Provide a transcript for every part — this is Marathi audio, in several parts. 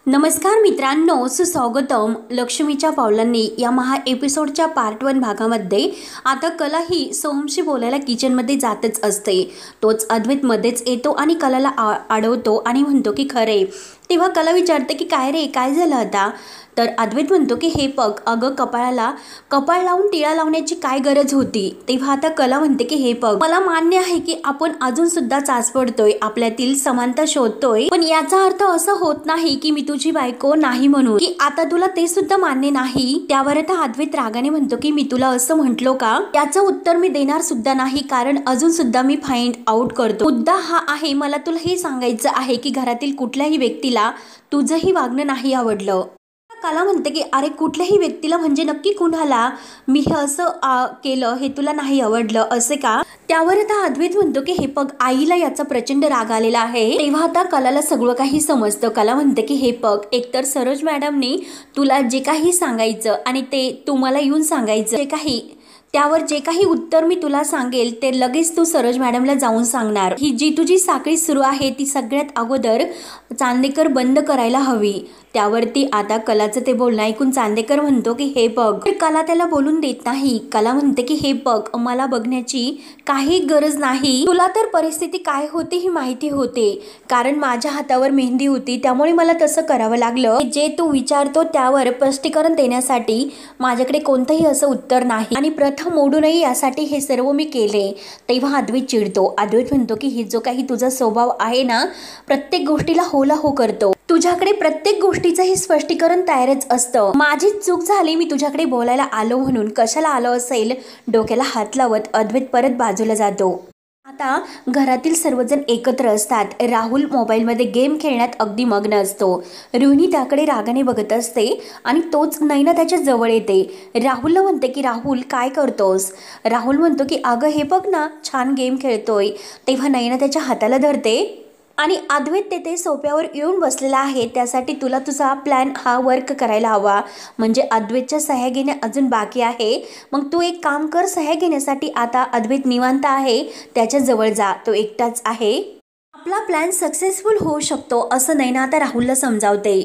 नमस्कार मित्रांनो, सुस्वागतम लक्ष्मीच्या पावलांनी या महा एपिसोडच्या पार्ट 1 भागामध्ये. आता कला ही सोहमशी बोलायला किचनमध्ये जातच असते. तोच अद्वैत मध्येच येतो आणि कलाला अडवतो आणि म्हणतो की खरे. तेव्हा कला विचारते की काय रे, काय झालं आता. तर अद्वैत म्हणतो की हे पग, अगं कपाळाला कपाळ लावून टिळा लावण्याची काय गरज होती. तेव्हा आता कला म्हणते की हे पग, मला मान्य आहे की आपण अजून सुद्धा चाच पडतोय, आपल्यातील समानता शोधतोय, पण याचा अर्थ असा होत नाही की मी तुझी बायको नाही म्हणून, की आता तुला ते सुद्धा मान्य नाही. त्यावर आता अद्वैत रागाने म्हणतो की मी तुला असं म्हंटलो का. याचं उत्तर मी देणार सुद्धा नाही, कारण अजून सुद्धा मी फाइंड आउट करतो. मुद्दा हा आहे, मला तुला हे सांगायचं आहे की घरातील कुठल्याही व्यक्तीला तुझंही वागणं नाही आवडलं. कला म्हणते की अरे कुठल्याही व्यक्तीला म्हणजे नक्की कुणाला मी हे असं केलं हे तुला नाही आवडलं असे का. त्यावर आता अद्वैत म्हणतो की हे पग, आईला याचा प्रचंड राग आलेला आहे. तेव्हा आता कलाला सगळं काही समजतं. कला म्हणते की हे पग, एकतर सरोज मॅडमनी तुला जे काही सांगायचं आणि ते तुम्हाला येऊन सांगायचं, जे काही त्यावर जे काही उत्तर मी तुला सांगेल ते लगेच तू सरोज मॅडमला जाऊन सांगणार. ही जी तुझी साखळी सुरू आहे ती सगळ्यात अगोदर चांदेकर बंद करायला हवी. त्यावरती आता कलाचं ते बोलणं ऐकून चांदेकर म्हणतो की हे बघ. कला त्याला बोलून देत नाही. कला म्हणते की हे बघ, मला बघण्याची काही गरज नाही. तुला तर परिस्थिती काय होती ही माहिती होते, कारण माझ्या हातावर मेहंदी होती, त्यामुळे मला तसं करावं लागलं. जे तू विचारतो त्यावर स्पष्टीकरण देण्यासाठी माझ्याकडे कोणतंही असं उत्तर नाही आणि प्रथा मोडू नये यासाठी हे सर्व मी केले. तेव्हा अद्वैत चिडतो. अद्वैत म्हणतो की हे जो काही तुझा स्वभाव आहे ना, प्रत्येक गोष्टीला होला हो करतो. तुझ्याकडे प्रत्येक गोष्टीचं हे स्पष्टीकरण तयारच असतं. माझी चूक झाली, मी तुझ्याकडे बोलायला आलो म्हणून. कशाला आलो असेल. डोक्याला हात लावत अद्वैत परत बाजूला जातो. आता घरातील सर्वजण एकत्र असतात. राहुल मोबाईलमध्ये गेम खेळण्यात अगदी मग्न असतो. रोहिणी त्याकडे रागाने बघत असते आणि तोच नैना त्याच्या जवळ येते. राहुलला म्हणते की राहुल काय करतोस. राहुल म्हणतो की अगं हे बघ ना, छान गेम खेळतोय. तेव्हा नैना त्याच्या हाताला धरते आणि अद्वैत तेथे सोप्यावर येऊन बसलेला आहे. त्यासाठी तुला तुझा प्लॅन हा वर्क करायला हवा. म्हणजे अद्वैतच्या सह्या घेणे अजून बाकी आहे. मग तू एक काम कर, सह्या घेण्यासाठी आता अद्वैत निवांत आहे, त्याच्या जवळ जा, तो एकटाच आहे. आपला प्लॅन सक्सेसफुल होऊ शकतो असं नैना आता राहुलला समजावते.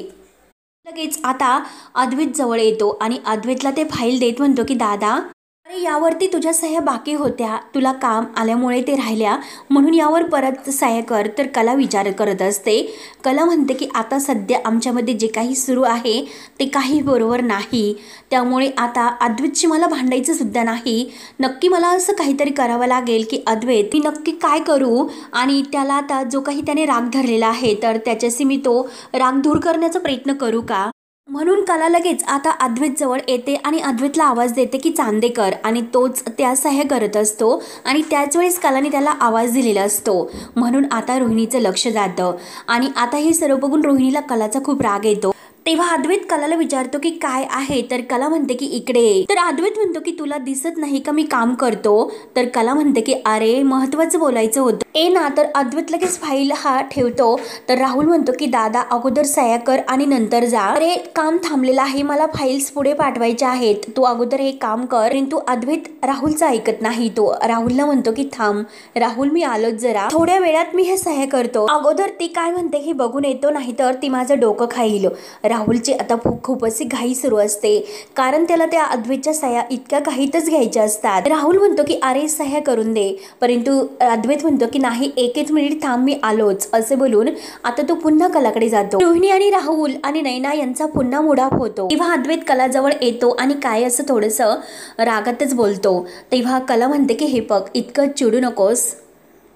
लगेच आता अद्वैत जवळ येतो आणि अद्वैतला ते फाईल देत म्हणतो की दादा, अरे यावरती तुझ्या सह्या बाकी होत्या, तुला काम आल्यामुळे ते राहिल्या, म्हणून यावर परत सह्या कर. तर कला विचार करत असते. कला म्हणते की आता सध्या आमच्यामध्ये जे काही सुरू आहे ते काही बरोबर नाही, त्यामुळे आता अद्वैतशी मला भांडायचं सुद्धा नाही. नक्की मला असं काहीतरी करावं लागेल की अद्वैत मी नक्की काय करू, आणि त्याला आता जो काही त्याने राग धरलेला आहे तर त्याच्याशी मी तो राग दूर करण्याचा प्रयत्न करू का. म्हणून कला लगेच आता अद्वैत जवळ येते आणि अद्वैतला आवाज देते की चांदेकर, आणि तोच त्या सह्या करत असतो आणि त्याच वेळेस कलाने त्याला आवाज दिलेला असतो. म्हणून आता रोहिणीचं लक्ष जातं आणि आता हे सर्व बघून रोहिणीला कलाचा खूप राग येतो. तेव्हा अद्वैत कलाला विचारतो की काय आहे. तर कला म्हणते की इकडे. तर अद्वैत म्हणतो की तुला दिसत नाही का मी काम करतो. तर कला म्हणते की अरे महत्वाचं बोलायचं होतं, ए ना. तर अद्वैत लगेच फाईल हा ठेवतो. तर राहुल म्हणतो की दादा अगोदर सह्या कर आणि नंतर जा. अरे काम थांबलेलं आहे, मला फाईल्स पुढे पाठवायच्या आहेत, तू अगोदर हे काम कर. परंतु अद्वैत राहुलचा ऐकत नाही. तो राहुलला म्हणतो की थांब राहुल, मी आलोच जरा, थोड्या वेळात मी हे सह्या करतो. अगोदर ती काय म्हणते हे बघून येतो, नाही तर ती माझं डोकं खाईल. राहुलची आता खूप अशी घाई सुरू असते, कारण त्याला त्या अद्वैतच्या सह्या इतक्या घाईतच घ्यायच्या असतात. राहुल म्हणतो की अरे सह्या करून दे, परंतु अद्वैत म्हणतो की नाही, एकच मिनिट थांब, मी आलोच, असे बोलून आता तो पुन्हा कलाकडे जातो. रोहिणी आणि राहुल आणि नैना यांचा पुन्हा मुडाप होतो. तेव्हा अद्वैत कलाजवळ येतो आणि काय असं थोडंसं रागातच बोलतो. तेव्हा कला म्हणते की हे बघ, इतकं चिडू नकोस,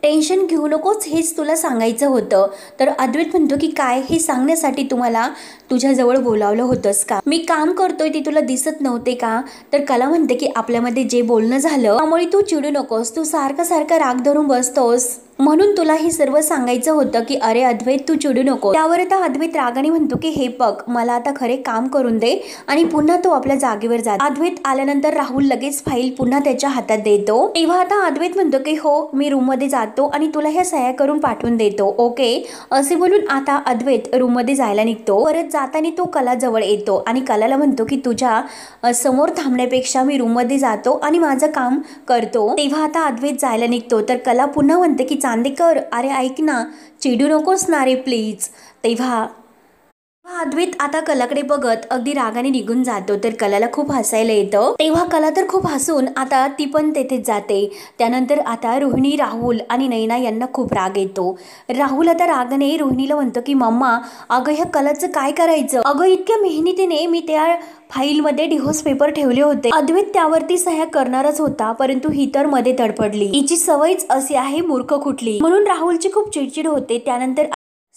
टेन्शन घेऊ नकोस, हेच तुला सांगायचं होतं. तर अद्वैत म्हणतो की काय, हे सांगण्यासाठी तुम्हाला तुझ्याजवळ बोलावलं होतंस का, मी काम करतोय ते तुला दिसत नव्हते का. तर कला म्हणते की आपल्यामध्ये जे बोलणं झालं त्यामुळे तू चिडू नकोस, तू सारखं राग धरून बसतोस, म्हणून तुला हे सर्व सांगायचं होतं की अरे अद्वैत तू चिडू नको. त्यावर आता अद्वैत रागाने म्हणतो की हे बघ, मला आता खरे काम करून दे, आणि पुन्हा तो आपल्या जागेवर जातो. अद्वैत आल्यानंतर राहुल लगेच फाईल पुन्हा त्याच्या हातात देतो. तेव्हा आता अद्वैत म्हणतो की हो, मी रूम मध्ये जातो आणि तुला ह्या सह्या करून पाठवून देतो, ओके, असे बोलून आता अद्वैत रूम मध्ये जायला निघतो. परत जाताना तो कला जवळ येतो आणि कलाला म्हणतो की तुझ्या समोर थांबण्यापेक्षा मी रूम मध्ये जातो आणि माझं काम करतो. तेव्हा आता अद्वैत जायला निघतो. तर कला पुन्हा म्हणते की चांदेकर, अरे ऐक ना, चिडू नकोस ना रे प्लीज. तेव्हा अद्वैत आता कलाकडे बघत अगदी रागाने निघून जातो, तर कलाला खूप हसायला येतं। तेव्हा कला तर खूप हसून आता ती पण तेथेच जाते। त्यानंतर आता रोहिणी, राहुल आणि नैना यांना खूप राग येतो। राहुल आता रागाने रोहिणीला म्हणतो की मम्मा, अगं ह्या कलाचं काय करायचं? अगं इतक्या मेहनतीने मी त्या फाईलमध्ये डिव्होर्स पेपर ठेवले होते। अद्वैत त्यावरती सह्या करणारच होता, परंतु ही तर मध्ये तडपडली। हिची सवयच अशी आहे मूर्ख कुठली, म्हणून राहुलची खूप चिडचिड होते। त्यानंतर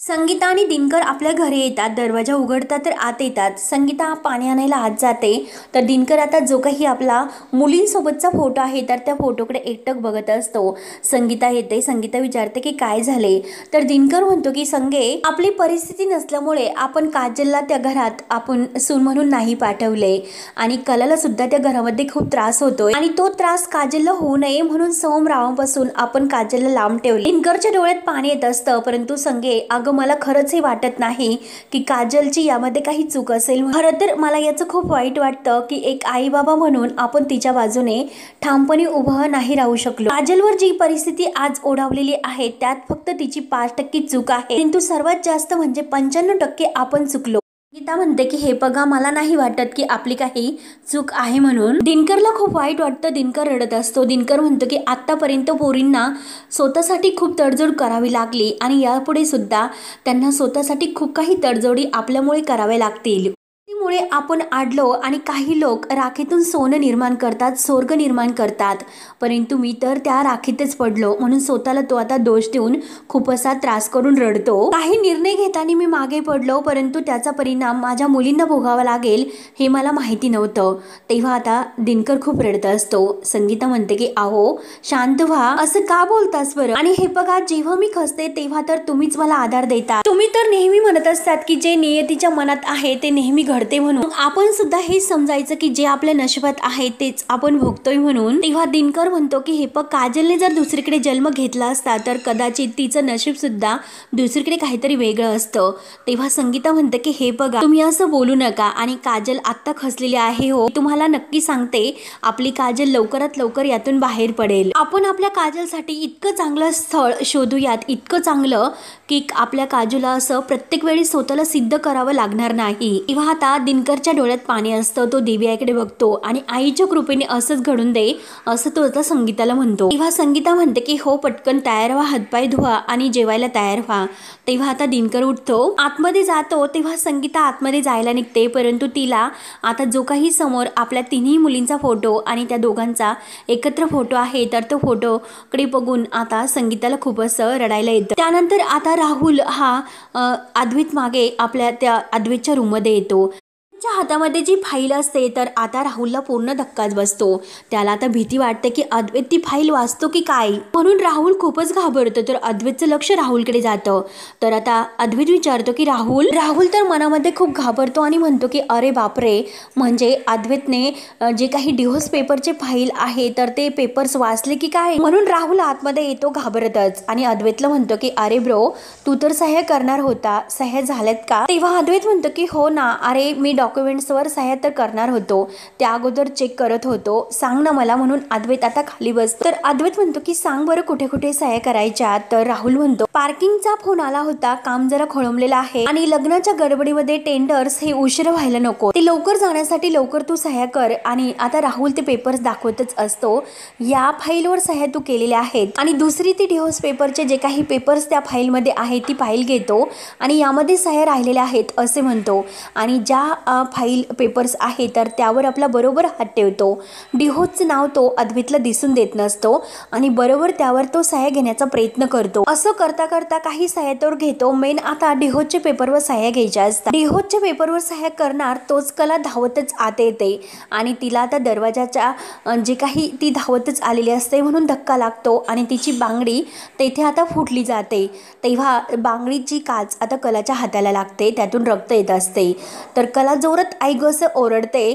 संगीता आणि दिनकर आपल्या घरी येतात। दरवाजा उघडतात तर आत येतात। संगीता पाणी आणायला आत जाते, तर दिनकर आता जो काही आपला मुलींसोबतचा फोटो आहे तर त्या फोटोकडे एकटक बघत असतो। संगीता येते, संगीता विचारते की काय झाले, तर दिनकर म्हणतो की संगे, आपली परिस्थिती नसल्यामुळे आपण काजलला त्या घरात आपण सून म्हणून नाही पाठवले आणि कलाला सुद्धा त्या घरामध्ये खूप त्रास होतोय आणि तो त्रास काजलला होऊ नये म्हणून सोमरावांपासून आपण काजलला लांब ठेवले। दिनकरच्या डोळ्यात पाणी येत असतं, परंतु संगे, अगं मला खरंच हे वाटत नाही की काजलची यामध्ये काही चूक असेल। खरं तर मला याचं खूप वाईट वाटतं की एक आई बाबा म्हणून आपण तिच्या बाजूने ठामपणे उभं नाही राहू शकलो। काजलवर जी परिस्थिती आज ओढावलेली आहे त्यात फक्त तिची 5% चूक आहे, परंतु सर्वात जास्त म्हणजे 95% आपण चुकलो। गीता म्हणते की हे बघा, मला नाही वाटत की आपली काही चूक आहे म्हणून। दिनकरला खूप वाईट वाटतं, दिनकर रडत असतो। दिनकर म्हणतो की आतापर्यंत पोरींना स्वतःसाठी खूप तडजोड करावी लागली आणि यापुढे सुद्धा त्यांना स्वतःसाठी खूप काही तडजोडी आपल्यामुळे कराव्या लागतील। त्यामुळे आपण आडलो आणि काही लोक राखीतून सोनं निर्माण करतात, स्वर्ग निर्माण करतात, परंतु मी तर त्या राखीतच पडलो म्हणून स्वतःला तो आता दोष देऊन खूप असा त्रास करून रडतो। काही निर्णय घेताना मी मागे पडलो, परंतु त्याचा परिणाम माझ्या मुलींना भोगावा लागेल हे मला माहिती नव्हतं। तेव्हा आता दिनकर खूप रडत असतो। संगीता म्हणते की अहो शांत व्हा, असं का बोलतास बरं? आणि हे बघा, जेव्हा मी खसते तेव्हा तर तुम्हीच मला आधार देता। तुम्ही तर नेहमी म्हणत असतात की जे नियतीच्या मनात आहे ते नेहमी घडते म्हणून। आपण सुद्धा हेच समजायचं की जे आपल्या नशिबात आहे तेच आपण भोगतोय म्हणून। तेव्हा दिनकर म्हणतो की हे बघ, काजलने जर दुसरीकडे जन्म घेतला असता तर कदाचित तिचं नशीब सुद्धा दुसरीकडे काहीतरी वेगळं असतं। तेव्हा संगीता म्हणते की हे बघा, तुम्ही असं बोलू नका आणि काजल आत्ता खचलेली आहे हो, तुम्हाला नक्की सांगते आपली काजल लवकरात लवकर यातून बाहेर पडेल। आपण आपल्या काजलसाठी इतकं चांगलं स्थळ शोधूयात, इतकं चांगलं की आपल्या काजूला असं प्रत्येक वेळी स्वतःला सिद्ध करावं लागणार नाही। तेव्हा आता दिनकरच्या डोळ्यात पाणी असतं, तो दिव्याकडे बघतो आणि आईच्या कृपेने असंच घडून दे असं तो आता संगीताला म्हणतो। तेव्हा संगीता म्हणते की हो, पटकन तयार व्हा, हातपाय धुवा आणि जेवायला तयार व्हा। तेव्हा आता दिनकर उठतो, आतमध्ये जातो। तेव्हा संगीता आतमध्ये जायला निघते, परंतु तिला आता जो काही समोर आपल्या तिन्ही मुलींचा फोटो आणि त्या दोघांचा एकत्र फोटो आहे तर तो फोटोकडे बघून आता संगीताला खूप असं रडायला येतं। त्यानंतर आता राहुल हा अद्वैत मागे आपल्या त्या अद्वैतच्या रूममध्ये येतो। त्याच्या हातामध्ये जी फाईल असते तर आता राहुलला पूर्ण धक्काच बसतो। त्याला आता भीती वाटते की अद्वैत ती फाईल वाचतो की काय, म्हणून राहुल खूपच घाबरतो। तर अद्वैतचं लक्ष राहुलकडे जातं। तर आता अद्वैत विचारतो की राहुल तर मनामध्ये खूप घाबरतो आणि म्हणतो की अरे बापरे, म्हणजे अद्वैतने जे काही डिव्होर्स पेपरचे फाईल आहे तर ते पेपर्स वाचले की काय, म्हणून राहुल आतमध्ये येतो घाबरतच आणि अद्वैतला म्हणतो की अरे ब्रो, तू तर सह्या करणार होता, सह्या झाल्यात का? तेव्हा अद्वैत म्हणतो की हो ना, अरे मी डॉक्युमेंट्सवर सह्या तर करणार होतो, त्या अगोदर चेक करत होतो, सांग ना मला। म्हणून अद्वैत आता खाली बसतो। तर अद्वैत म्हणतो की सांग बरं कुठे कुठे सह्या करायच्या। तर राहुल म्हणतो पार्किंगचा फोन आला होता, काम जरा खोळंबलेलं आहे आणि लग्नाच्या गडबडीमध्ये टेंडर्स हे उशीर व्हायला नको, ते लवकर जाण्यासाठी लवकर तू सह्या कर। आणि आता राहुल ते पेपर्स दाखवतच असतो, या फाईलवर सह्या तू केलेल्या आहेत आणि दुसरी ती डिव्होर्स पेपरचे जे काही पेपर्स त्या फाईलमध्ये आहे ती फाईल घेतो आणि यामध्ये सह्या राहिलेल्या आहेत असे म्हणतो आणि ज्या फाईल पेपर्स आहे तर त्यावर आपला बरोबर हात ठेवतो। डिव्होर्सचं नाव तो अद्वैतला दिसून देत नसतो आणि बरोबर त्यावर तो सह्या घेण्याचा प्रयत्न करतो। असं करता करता काही सह्या तो घेतो। मेन आता डिव्होर्सच्या पेपरवर सह्या घ्यायच्या असतात। डिव्होर्सच्या पेपरवर सह्या करणार तोच कला धावतच आत येते आणि तिला आता दरवाजाच्या जे काही ती धावतच आलेली असते म्हणून धक्का लागतो आणि तिची बांगडी तेथे आता फुटली जाते। तेव्हा बांगडीची काच आता कलाच्या हाताला लागते, त्यातून रक्त येत असते। तर कला जो जोरात आई गं असं ओरडते.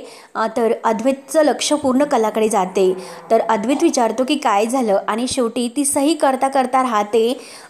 तर अद्वैतचं लक्ष पूर्ण कलाकडे जाते. तर अद्वैत विचारतो की काय झालं, आणि शेवटी ती सही करता करता राहते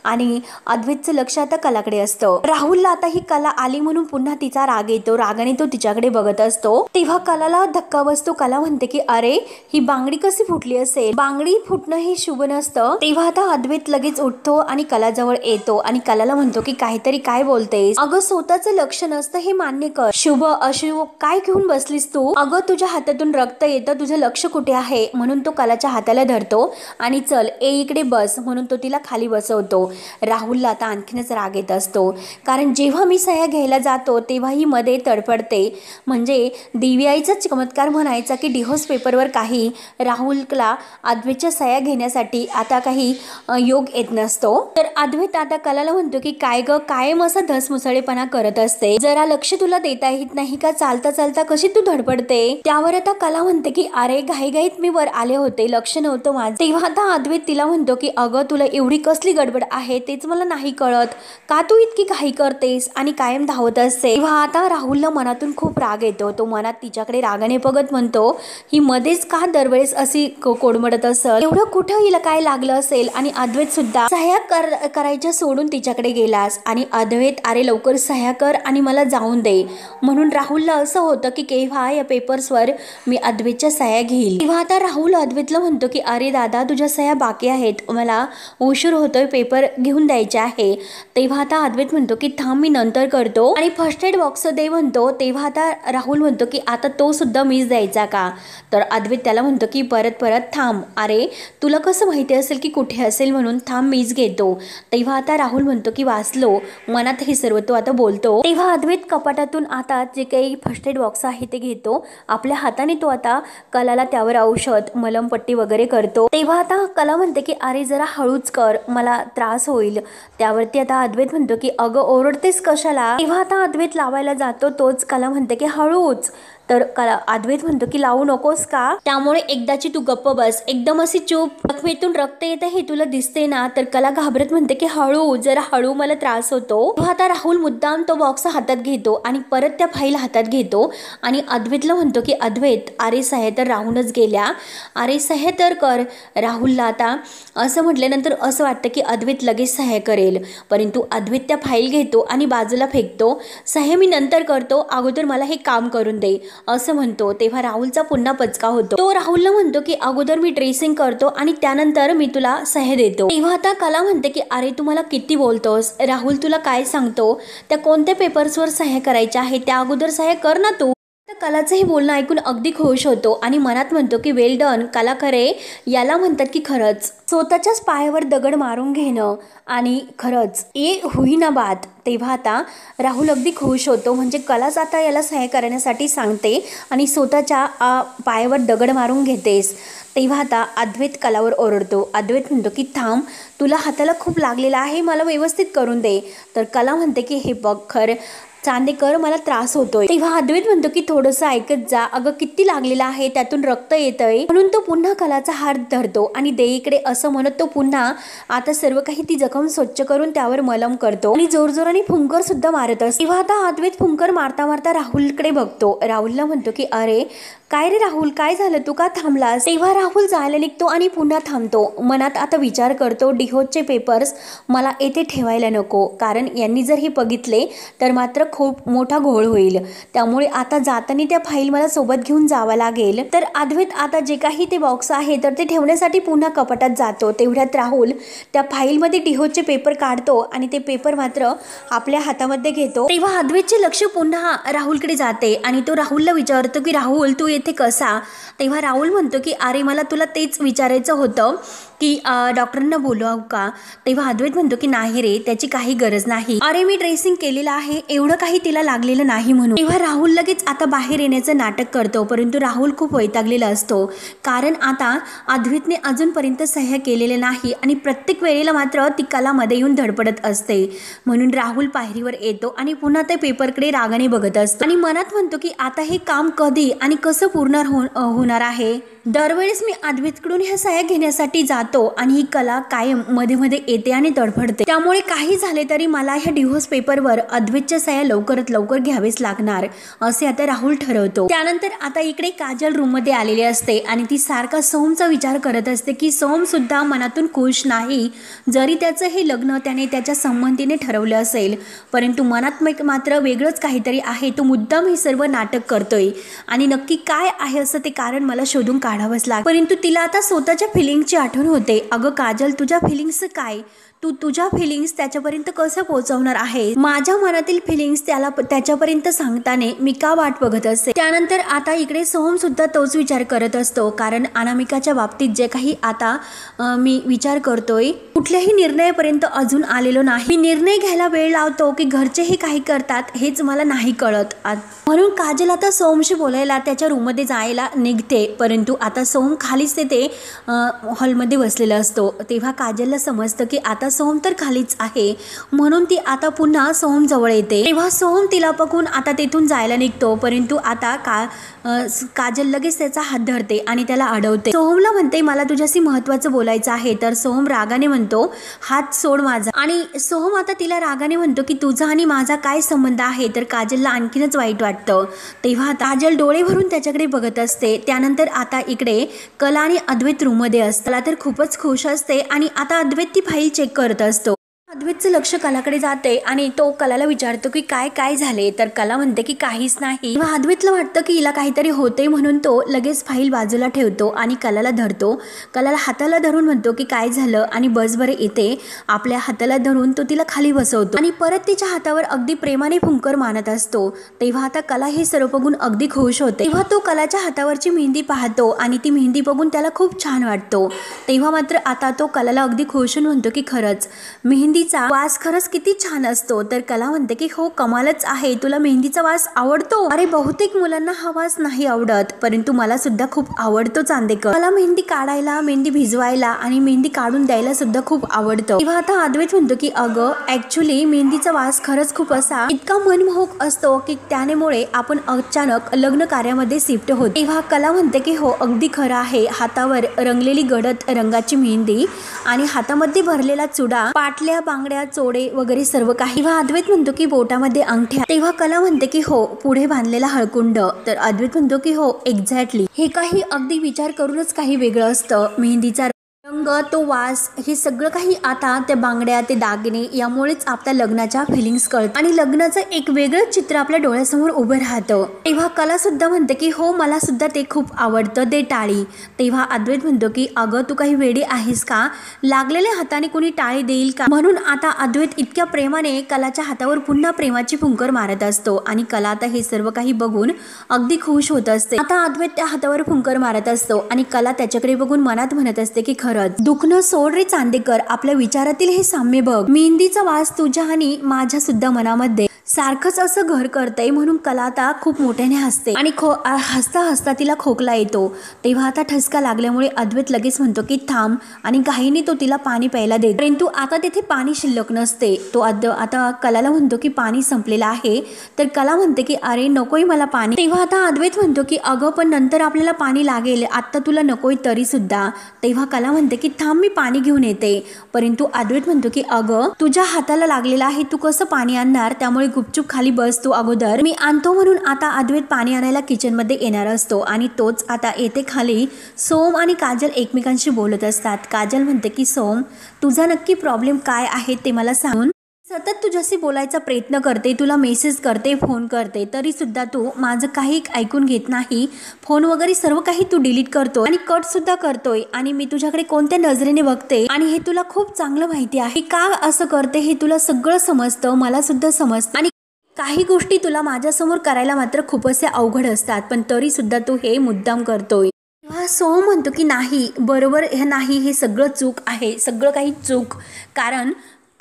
आणि अद्वैतचं लक्ष आता कलाकडे असतं. राहुलला आता ही कला आली म्हणून पुन्हा तिचा राग येतो. रागाने तो तिच्याकडे बघत असतो. तेव्हा कलाला धक्का बसतो. कला म्हणते की अरे ही बांगडी कशी फुटली असेल, बांगडी फुटणं हे शुभ नसतं. तेव्हा आता अद्वैत लगेच उठतो आणि कलाजवळ येतो आणि कलाला म्हणतो की काहीतरी काय बोलतेस, अगं स्वतःचं लक्ष नसतं हे मान्य कर, शुभ अशुभ काय घेऊन बसलीस तू, अगं तुझ्या हातातून रक्त येतं, तुझं लक्ष कुठे आहे. म्हणून तो कलाच्या हाताला धरतो आणि चल इकडे बस म्हणून तो तिला खाली बसवतो. राहुलला आता आणखीनच राग येत असतो, कारण जेव्हा मी सह्या घ्यायला जातो तेव्हा ही मध्ये तडफडते. म्हणजे दिव्याईचा चमत्कार म्हणायचा की डिव्होर्स पेपरवर काही राहुलला अद्वैतच्या सह्या घेण्यासाठी आता काही योग येत नसतो. तर अद्वैत आता कलाला म्हणतो की काय ग, कायम असा धसमुसळेपणा करत असते, जरा लक्ष तुला देता येत नाही का, चालता चालता कशी तू धडपडते. त्यावर आता कला म्हणते की अरे घाईघाईत मी वर आले होते, लक्ष नव्हतं माझं. तेव्हा आता अद्वैत तिला म्हणतो की अगं तुला एवढी कसली गडबड आहे तेच मला नाही कळत, का तू इतकी घाई करतेस आणि कायम धावत असते. तेव्हा आता राहुलला मनातून खूप राग येतो. तो मनात तिच्याकडे रागाने बघत म्हणतो ही मध्येच का दरवेळेस अशी कोडमडत असेल, एवढं कुठं हिला काय लागलं असेल. आणि अद्वैत सुद्धा सह्या करायच्या सोडून तिच्याकडे गेलास. आणि अद्वैत अरे लवकर सह्या कर आणि मला जाऊन दे. म्हणून राहुलला असं होतं की केव्हा या पेपर्सवर मी अद्वैतच्या सह्या घेईल. तेव्हा आता राहुल अद्वैतला म्हणतो की अरे दादा तुझ्या सह्या बाकी आहेत, मला उशीर होतोय, पेपर घेऊन द्यायचे आहे. तेव्हा आता अद्वैत म्हणतो की थांब मी नंतर करतो आणि फर्स्ट एड बॉक्स दे म्हणतो. तेव्हा आता राहुल म्हणतो की आता तो सुद्धा मीच द्यायचा का. तर अद्वैत त्याला म्हणतो की परत थांब, अरे तुला कसं माहिती असेल की कुठे असेल, म्हणून थांब मीच घेतो. तेव्हा आता राहुल म्हणतो की वाचलो, मनात हे सर्व तो आता बोलतो. तेव्हा अद्वैत कपाटातून आता जे काही फर्स्ट एड बॉक्स आहे ते घेतो. आपल्या हाताने तो आता कलाला त्यावर औषध मलमपट्टी वगैरे करतो. तेव्हा आता कला म्हणते की अरे जरा हळूच कर, मला त्रास होईल. त्यावरती आता अद्वैत म्हणतो की अगं ओरडतेस कशाला. तेव्हा आता अद्वैत लावायला जातो, तोच कला म्हणते की हळूच. तर अद्वैत म्हणतो की लावू नकोस का, त्यामुळे एकदाची तू गप्प बस, एकदम अशी चूप, जखमेतून रक्त येत हे तुला दिसते ना. तर कला घाबरत म्हणते की हळू, जरा हळू, मला त्रास होतो. आता राहुल मुद्दाम तो बॉक्स हातात घेतो आणि परत त्या फाईल हातात घेतो आणि अद्वैतला म्हणतो की अद्वैत अरे सह्या तर राहूनच गेल्या, अरे सह्या तर कर. राहुलला आता असं म्हटल्यानंतर असं वाटतं की अद्वैत लगेच सह्या करेल, परंतु अद्वैत त्या फाईल घेतो आणि बाजूला फेकतो. सह्या मी नंतर करतो, अगोदर मला हे काम करून दे असं म्हणतो. तेव्हा राहुलचा पुन्हा पचका होतो. तो राहुलला म्हणतो की अगोदर मी ड्रेसिंग करतो आणि त्यानंतर मी तुला सह्या देतो. तेव्हा आता कला म्हणते की अरे तू मला किती बोलतोस, राहुल तुला काय सांगतो, त्या कोणत्या पेपर्सवर सह्या करायच्या आहे त्या अगोदर सह्या कर ना तू. कलाचं हे बोलणं ऐकून अगदी खुश होतो आणि मनात म्हणतो की वेल डन कला, खरे याला म्हणतात की खरंच स्वतःच्याच पायावर दगड मारून घेणं आणि खरंच ये होईना बात. तेव्हा आता राहुल अगदी खुश होतो, म्हणजे कलाच आता याला सह्या करण्यासाठी सांगते आणि स्वतःच्या पायावर दगड मारून घेतेस. तेव्हा आता अद्वैत कलावर ओरडतो. अद्वैत म्हणतो की थांब, तुला हाताला खूप लागलेला आहे, मला व्यवस्थित करून दे. तर कला म्हणते की हे बघ खर चांदेकर मला त्रास होतोय. तेव्हा अद्वैत म्हणतो की थोडंसं ऐकत जा, अगं किती लागलेला आहे, त्यातून रक्त येतंय. म्हणून तो पुन्हा कलाचा हात धरतो आणि दे इकडे असं म्हणत तो पुन्हा आता सर्व काही ती जखम स्वच्छ करून त्यावर मलम करतो आणि जोरजोराने फुंकर सुद्धा मारत असतो. तेव्हा आता अद्वैत फुंकर मारता मारता राहुलकडे बघतो. राहुलला म्हणतो की अरे काय रे राहुल, काय झालं, तू का थांबलास. तेव्हा राहुल जायला निघतो आणि पुन्हा थांबतो. मनात आता विचार करतो डिव्होर्सचे पेपर्स मला येथे ठेवायला नको, कारण यांनी जर हे बघितले तर मात्र खूप मोठा घोळ होईल. त्यामुळे आता जाताना त्या फाईल मला सोबत घेऊन जावं लागेल. तर अद्वैत आता जे काही ते बॉक्स आहे तर ते ठेवण्यासाठी पुन्हा कपाटात जातो. तेवढ्यात राहुल त्या फाईलमध्ये डिव्होर्सचे पेपर काढतो आणि ते पेपर मात्र आपल्या हातामध्ये घेतो. तेव्हा अद्वैतचे लक्ष पुन्हा राहुलकडे जाते आणि तो राहुलला विचारतो की राहुल तू येथे कसा. तेव्हा राहुल म्हणतो की अरे मला तुला तेच विचारायचं होतं की डॉक्टरांना बोलवावं का. तेव्हा अद्वैत म्हणतो की नाही रे, त्याची काही गरज नाही, अरे मी ड्रेसिंग केलेलं आहे, एवढं काही तिला लागलेलं नाही म्हणून. तेव्हा राहुल लगेच आता बाहेर येण्याचं नाटक करतो, परंतु राहुल खूप वैतागलेला असतो, कारण आता अद्वैतने अजूनपर्यंत सह्या केलेले नाही आणि प्रत्येक वेळेला मात्र ती कलामध्ये येऊन धडपडत असते. म्हणून राहुल पायरीवर येतो आणि पुन्हा त्या पेपरकडे रागाने बघत असतो आणि मनात म्हणतो की आता हे काम कधी आणि कसं पूर्ण होणार आहे. दरवेळेस मी अद्वैतकडून ह्या सह्या घेण्यासाठी जातो आणि ही कला कायम मध्ये मध्ये येते आणि तडफडते, त्यामुळे काही झाले तरी मला ह्या डिव्होर्स पेपरवर अद्वैतच्या सह्या लवकरात लवकर घ्यावेच लागणार असे आता राहुल ठरवतो। त्यानंतर आता इकडे काजल रूम मध्ये आलेली असते आणि ती सारखा सोहमचा विचार करत असते की सोहम सुद्धा मनातून खुश नाही, जरी त्याचं हे लग्न त्याने त्याच्या संमतीने ठरवलं असेल, परंतु मनात मात्र वेगळंच काहीतरी आहे। तो मुद्दाम हे सर्व नाटक करतोय आणि नक्की काय आहे असं ते कारण मला शोधून काढावंच लागतं। परंतु तिला आता स्वतःच्या फिलिंगची आठवण होते। अगं काजल, तुझ्या फिलिंग्सचं काय? तू तुझ्या फिलिंग्स त्याच्यापर्यंत कसं पोहोचवणार आहे? माझ्या मनातील फिलिंग्स त्याच्यापर्यंत सांगताना मी का वाट बघत असते? त्यानंतर आता इकडे सोहम सुद्धा तोच विचार करत असतो, कारण अनामिकाच्या बाबतीत जे काही आता मी विचार करतोय कुठल्याही निर्णयापर्यंत अजून आलेलो नाही। मी निर्णय घ्यायला वेळ लावतो की घरचे हे काही करतात हेच मला नाही कळत। म्हणून काजल आता सोहमशी बोलायला त्याच्या रूममध्ये जायला निघते, परंतु आता सोहम खालीच ते हॉलमध्ये बसलेला असतो। तेव्हा काजलला समजतं की आता सोहम तर खालीच आहे, म्हणून ती आता पुन्हा सोहम जवळ येते। तेव्हा सोहम तिला बघून आता तेथून जायला निघतो, परंतु आता काजल लगेच त्याचा हात धरते आणि त्याला अडवते। सोहमला म्हणते मला तुझ्याशी महत्त्वाचं बोलायचं आहे, तर सोहम रागाने म्हणतो हात सोड माझा। आणि सोहम आता तिला रागाने म्हणतो की तुझा आणि माझा काय संबंध आहे? तर काजलला आणखीनच वाईट वाटतं। तेव्हा काजल डोळे भरून त्याच्याकडे बघत असते। त्यानंतर आता इकडे कला आणि अद्वैत रूम मध्ये असतात। कला तर खूपच खुश असते आणि आता अद्वैत ती फाईल चेक करत असतो। अद्वैतचं लक्ष कलाकडे जाते आणि तो कलाला विचारतो की काय झाले? तर कला म्हणते की काहीच नाही। अद्वैतला वाटतं की हिला काहीतरी होते, म्हणून तो लगेच फाईल बाजूला ठेवतो आणि कलाला धरतो। कलाला हाताला धरून म्हणतो की काय झालं? आणि बस बरे येते। आपल्या हाताला धरून तो तिला खाली बसवतो आणि परत तिच्या हातावर अगदी प्रेमाने फुंकर मानत असतो। तेव्हा आता कला हे सर्व बघून अगदी खुश होते। तेव्हा तो कलाच्या हातावरची मेहंदी पाहतो आणि ती मेहंदी बघून त्याला खूप छान वाटतो। तेव्हा मात्र आता तो कलाला अगदी खुश होऊन म्हणतो की खरंच मेहंदीचा वास खरंच किती छान असतो। तर कला म्हणते की हो कमालच आहे, तुला मेहंदीचा वास आवडतो? अरे बहुतेक मुलांना हा वास नाही आवडत, परंतु मला सुद्धा खूप आवडतो चांदेकर। मला मेहंदी काढायला, मेहंदी भिजवायला आणि मेहंदी काढून द्यायला सुद्धा खूप आवडतं। तेव्हा आता अद्वैत म्हणतो की अगं ऍक्च्युली मेहंदीचा वास खरंच खूप असा इतका मनमोहक असतो की त्यामुळे आपण अचानक लग्न कार्यामध्ये शिफ्ट होतो। तेव्हा कला म्हणते की हो अगदी खरं आहे, हातावर रंगलेली गडद रंगाची मेहंदी आणि हातामध्ये भरलेला चुडा, पाटल्या, बांगड्या, चोडे वगैरे सर्व काही। तेव्हा अद्वैत म्हणतो की बोटामध्ये अंगठ्या। तेव्हा कला म्हणते की हो पुढे बांधलेला हळकुंड। तर अद्वैत म्हणतो की हो एक्झॅक्टली, हे काही अगदी विचार करूनच काही वेगळं असतं। मेहंदीचा रंग, तो वास, हे सगळं काही आता त्या बांगड्या, ते दागिने यामुळेच आपल्या लग्नाच्या फिलिंग्स कळतात आणि लग्नाचं एक वेगळं चित्र आपल्या डोळ्यासमोर उभं राहतं। तेव्हा कला सुद्धा म्हणते की हो मला सुद्धा ते खूप आवडतं, ते टाळी। तेव्हा अद्वैत म्हणतो की अगं तू काही वेडी आहेस का? लागलेल्या हाताने कोणी टाळी देईल का? म्हणून आता अद्वैत इतक्या प्रेमाने कलाच्या हातावर पुन्हा प्रेमाची फुंकर मारत असतो आणि कला आता हे सर्व काही बघून अगदी खुश होत असते। आता अद्वैत त्या हातावर फुंकर मारत असतो आणि कला त्याच्याकडे बघून मनात म्हणत असते की खरंच दुखणं सोड रे चांदेकर, आपल्या विचारातील हे साम्य बघ। मेहंदीचा वास तुझ्या आणि माझ्या सुद्धा मनामध्ये सारखंच असं घर करतंय। म्हणून कला आता खूप मोठ्याने हसते आणि हसता हसता तिला खोकला येतो। तेव्हा आता ठसका लागल्यामुळे अद्वैत लगेच म्हणतो की थांब आणि घाईने तो तिला पाणी प्यायला देतो, परंतु आता तेथे पाणी शिल्लक नसते। तो आता कलाला म्हणतो की पाणी संपलेलं आहे। तर कला म्हणते की अरे नकोय मला पाणी। तेव्हा आता अद्वैत म्हणतो की अगं पण नंतर आपल्याला पाणी लागेल, आता तुला नकोय तरी सुद्धा। तेव्हा कला म्हणते की थांब मी पाणी घेऊन येते, परंतु अद्वैत म्हणतो की अगं तुझ्या हाताला लागलेला आहे, तू कसं पाणी आणणार? त्यामुळे गुपचूप खाली बस तू अगोदर, मी आणतो। म्हणून आता अद्वैत पाणी आणायला किचन मध्ये येणार असतो आणि तोच आता येते खाली। सोहम आणि काजल एकमेकांशी बोलत असतात। काजल म्हणते की सोहम तुझा नक्की प्रॉब्लेम काय आहे ते मला सांगून सतत तुझ्याशी बोलायचा प्रयत्न करते, तुला मेसेज करते, फोन करते, तरी सुद्धा तू माझं काही ऐकून घेत नाही। फोन वगैरे सर्व काही तू डिलीट करतो आणि कट सुद्धा करतोय आणि मी तुझ्याकडे कोणत्या नजरेने बघते आणि हे तुला खूप चांगलं माहिती आहे। का असं करते हे तुला सगळं समजतं, मला सुद्धा समजतं आणि काही गोष्टी तुला माझ्यासमोर करायला मात्र खूप असे अवघड असतात, पण तरी सुद्धा तू हे मुद्दाम करतोय। सोहम म्हणतो की नाही, बरोबर हे नाही, हे सगळं चूक आहे, सगळं काही चूक। कारण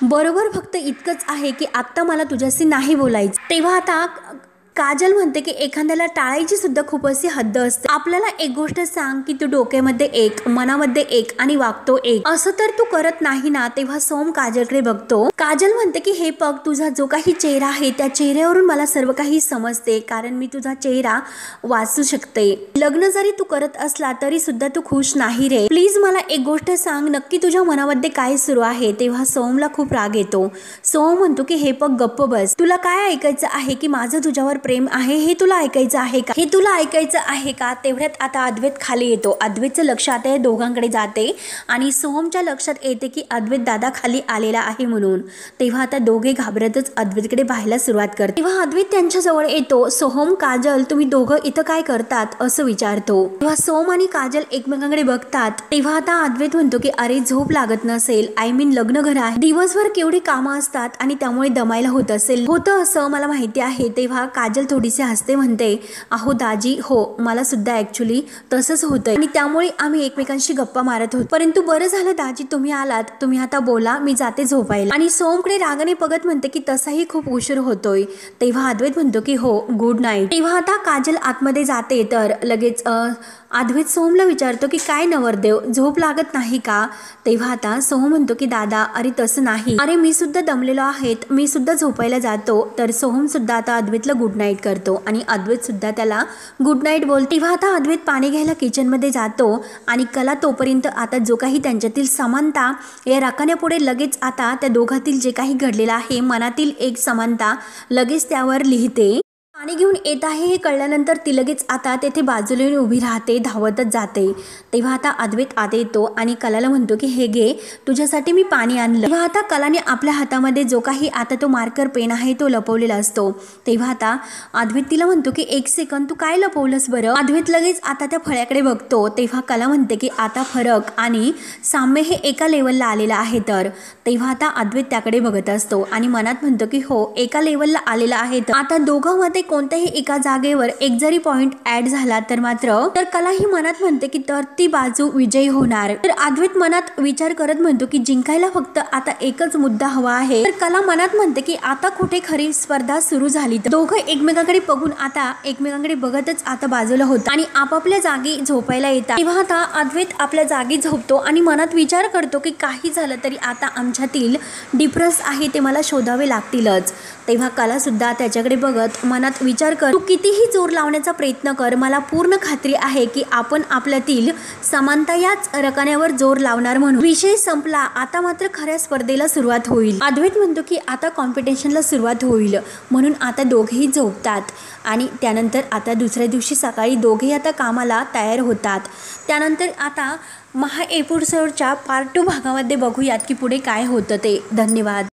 बरोबर फक्त इतकंच आहे की आत्ता मला तुझ्याशी नाही बोलायचं। तेव्हा आता काजल म्हणते की एखाद्याला टाळायची सुद्धा खूप अशी हद्द असते। आपल्याला एक गोष्ट सांग की तू डोक्यामध्ये एक, मनामध्ये एक आणि वागतो एक, असं तर तू करत नाही ना। तेव्हा सोम काजलकडे बघतो। काजल म्हणते की हे बघ, तुझा जो काही चेहरा आहे त्या चेहऱ्यावरून मला सर्व काही समजते, कारण मी तुझा चेहरा वाचू शकते। लग्न जरी तू करत असला तरी सुद्धा तू खुश नाही रे। प्लीज मला एक गोष्ट सांग, नक्की तुझ्या मनामध्ये काय सुरू आहे। तेव्हा सोमला खूप राग येतो। सोम म्हणतो की हे बघ, गप्प बस, तुला काय ऐकायचं आहे की माझं तुझ्यावर प्रेम आहे हे तुला ऐकायचं आहे का, हे तुला ऐकायचं आहे का। तेवढ्यात आता अद्वैत खाली येतो। अद्वैतचं लक्ष आता या दोघांकडे जाते आणि सोमच्या लक्षात येते की अद्वैत दादा खाली आलेला आहे म्हणून। तेव्हा आता दोघे घाबरतच अद्वैतकडे पाहायला सुरुवात करतात। तेव्हा अद्वैत त्यांच्या जवळ येतो। सोहम, काजल, तुम्ही दोघं इथं काय करतात असं विचारतो। तेव्हा सोम आणि काजल एकमेकांकडे बघतात। तेव्हा आता अद्वैत म्हणतो की अरे झोप लागत नसेल, आय मीन लग्न घर आहे, दिवसभर केवढी कामं असतात आणि त्यामुळे दमायला होत असेल, होतं असं मला माहिती आहे। तेव्हा काजल थोडीशी हसते, म्हणते अहो दाजी, हो मला सुद्धा ऍक्च्युली तसंच होतंय आणि त्यामुळे आम्ही एकमेकांशी गप्पा मारत होतो, परंतु बरं झालं दाजी तुम्ही आलात, तुम्ही आता बोला, मी जाते झोपायला। आणि सोमकडे रागाने बघत म्हणते की तसाही खूप उशीर होतोय। तेव्हा अद्वैत म्हणतो की हो, गुड नाईट। तेव्हा आता काजल आतमध्ये जाते तर लगेच अद्वैत सोमला विचारतो की काय नवरदेव, झोप लागत नाही का। तेव्हा आता सोहम म्हणतो की दादा, अरे तसं नाही, अरे मी सुद्धा दमलेलो आहे, मी सुद्धा झोपायला जातो। तर सोहम सुद्धा आता अद्वैतला गुड नाईट करतो आणि अद्वैत सुद्धा त्याला गुड नाईट बोलतो। तेव्हा आता अद्वैत पाणी घ्यायला किचनमध्ये जातो आणि कला तोपर्यंत आता जो काही त्यांच्यातील समानता या राखण्यापुढे लगेच आता त्या दोघातील जे काही घडलेलं आहे, मनातील एक समानता लगेच त्यावर लिहिते। पाणी घेऊन येत आहे हे कळल्यानंतर ती लगेच आता तेथे बाजूला येऊन उभी राहते, धावतच जाते। तेव्हा आता अद्वैत आत येतो आणि कलाला म्हणतो की हे घे, तुझ्यासाठी मी पाणी आणलं। तेव्हा आता कलाने आपल्या हातामध्ये जो काही आता तो मार्कर पेन आहे तो लपवलेला असतो। तेव्हा आता अद्वैत तिला म्हणतो की एक सेकंद, तू काय लपवलंस बरं। अद्वैत लगेच आता त्या फळ्याकडे बघतो। तेव्हा कला म्हणते की आता फरक आणि साम्य हे एका लेवलला आलेलं आहे। तर तेव्हा आता अद्वैत त्याकडे बघत असतो आणि मनात म्हणतो की हो, एका लेवलला आलेला आहे। तर आता दोघांमध्ये कोणत्याही एका जागेवर एक जरी पॉइंट ऍड झाला तर मात्र तर कला ही मनात म्हणते की तर ती बाजू विजयी होणार। तर अद्वैत मनात विचार करत म्हणतो की जिंकायला फक्त आता एकच मुद्दा हवा आहे। तर कला मनात म्हणते की आता कुठे खरी स्पर्धा सुरू झाली। तर दोघं एकमेकांकडे बघून आता एकमेकांकडे बघतच आता बाजूला होतात आणि आपापल्या जागी झोपायला येतात। तेव्हा आता अद्वैत आपल्या जागी झोपतो आणि मनात विचार करतो की काही झालं तरी आता आमच्यातील डिफरन्स आहे ते मला शोधावे लागतीलच। तेव्हा कला सुद्धा त्याच्याकडे बघत मनात विचार कर, तू कितीही जोर लावण्याचा प्रयत्न कर, मला पूर्ण खात्री आहे की आपण आपल्यातील समानता याच रकान्यावर जोर लावणार म्हणून। विषय संपला, आता मात्र खऱ्या स्पर्धेला सुरुवात होईल। अद्वैत म्हणतो की आता कॉम्पिटिशनला सुरुवात होईल म्हणून आता दोघेही झोपतात आणि त्यानंतर आता दुसऱ्या दिवशी सकाळी दोघेही आता कामाला तयार होतात। त्यानंतर आता महा एपिसोडच्या पार्ट 2 भागामध्ये बघूयात की पुढे काय होतं ते। धन्यवाद।